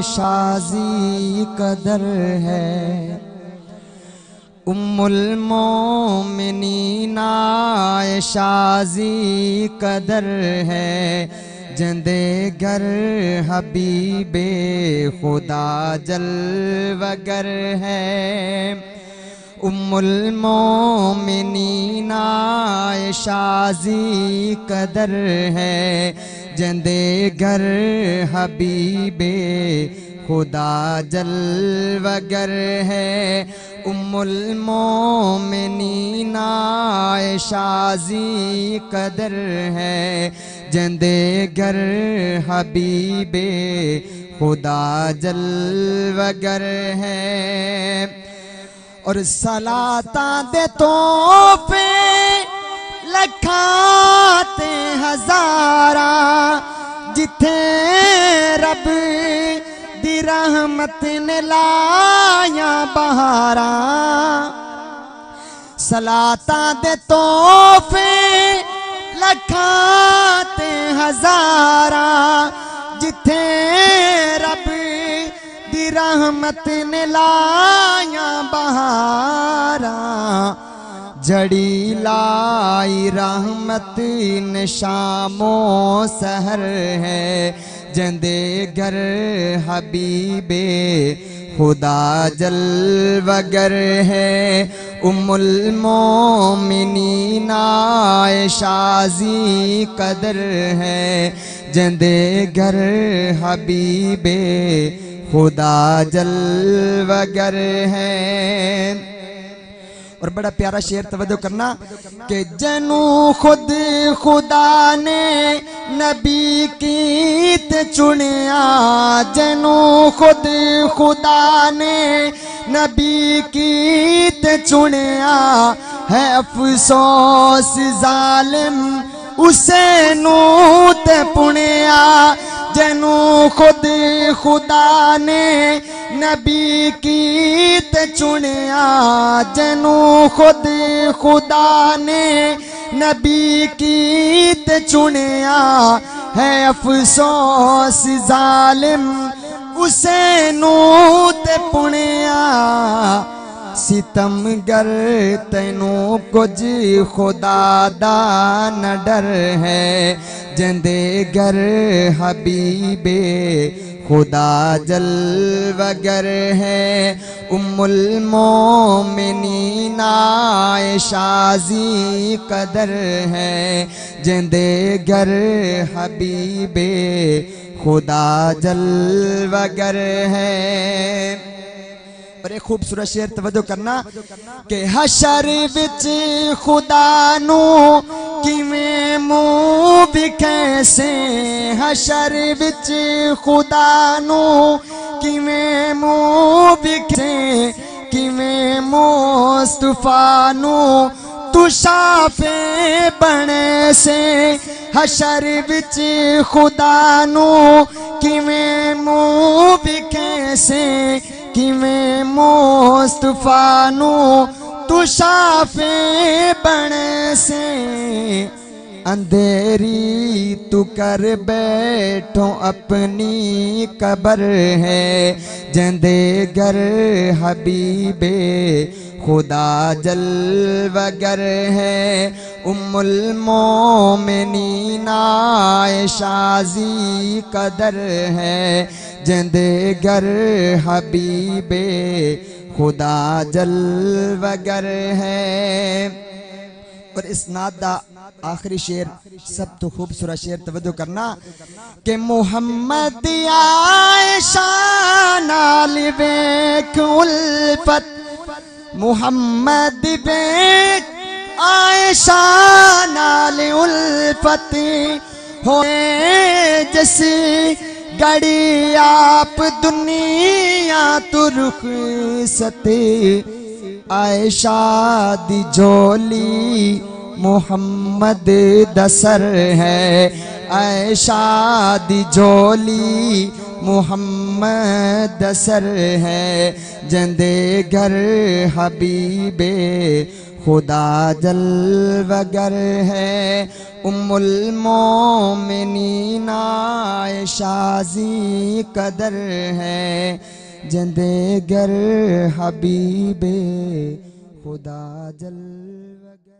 शाजी कदर है। उम्मुल मोमिनीन शाजी कदर है। जंदे घर हबीबे खुदा जलवगर है। उम्मुल मोमिनीन शाजी कदर है। जंदे घर हबीबे खुदा जलवगर है। उम्मुल मोमिनीन शाजी कदर है। जंदे घर हबीबे खुदा जलवगर है। और सलाता दे तोहफे लखाते हजारा। जिथे रब दी रहमत ने लाया बहारा। सलाता दे तोहफे लखाते हजारा। जिथे रब दी रहमत ने लाया बहारा। जड़ी लाई रहमत न शामो सहर है। जंदे घर हबीबे खुदा जलवगर है। उम्मुल मोमिनीन शाजी कदर है। जंदे घर हबीबे खुदा जलवगर है। और बड़ा प्यारा शेर तवज्जो करना कि जनु खुद खुदा ने नबी कीत चुनिया। जनु खुद खुदा ने नबी कीत चुनिया है। अफसोस जालिम उसे नूत पुनिया। जनु खुद खुदा ने नबी कीत चुनिया। जनु खुद खुदा ने नबी कीत चुनिया है। अफसोस जालिम उसे नूत पुनिया। सितमगर तैनू कुछ खुदा दा न डर है। जंदे घर हबीबे खुदा जलवगर है। उम्मुल मोमिनीन शाजी कदर है। जंदे घर हबीबे खुदा जलवगर है। और एक खूबसूरत शेर तवज्जो करना कि हशर विच खुदा नू किवें मुंह विखैसे। हशर विच खुदा नू किवें मुंह विखैसे। किवें मुस्तफा नू तू शाफे बने से। हशर विच खुदा नू किवें मुंह विखैसे। किवें मुस्तफा नू तू शाफे बने से। अंधेरी तू कर बैठो अपनी कबर है। जंदे घर हबीबे खुदा जलवगर है। उम्मुल मोमिनीन शाजी कदर है। जंदे घर हबीबे खुदा जलवगर है। और इस नात दा आखिरी शेर सब तो खूबसूरत शेर तवज्जो करना कि मुहम्मद आयशा नाल वेख उल्फत। मुहम्मद बेक आयशा नाल उल्फत होए। जैसी गड़ी आप दुनिया तो रुख सते। आयशा दी झोली मुहम्मद दसर है। आयशा दी झोली मुहम्मद दसर है। जंदे घर हबीबे खुदा जलवगर है। उम्मुल मोमिनीन आयशा ज़ी कदर है, जिंदे गर हबीबे खुदा जलवगर।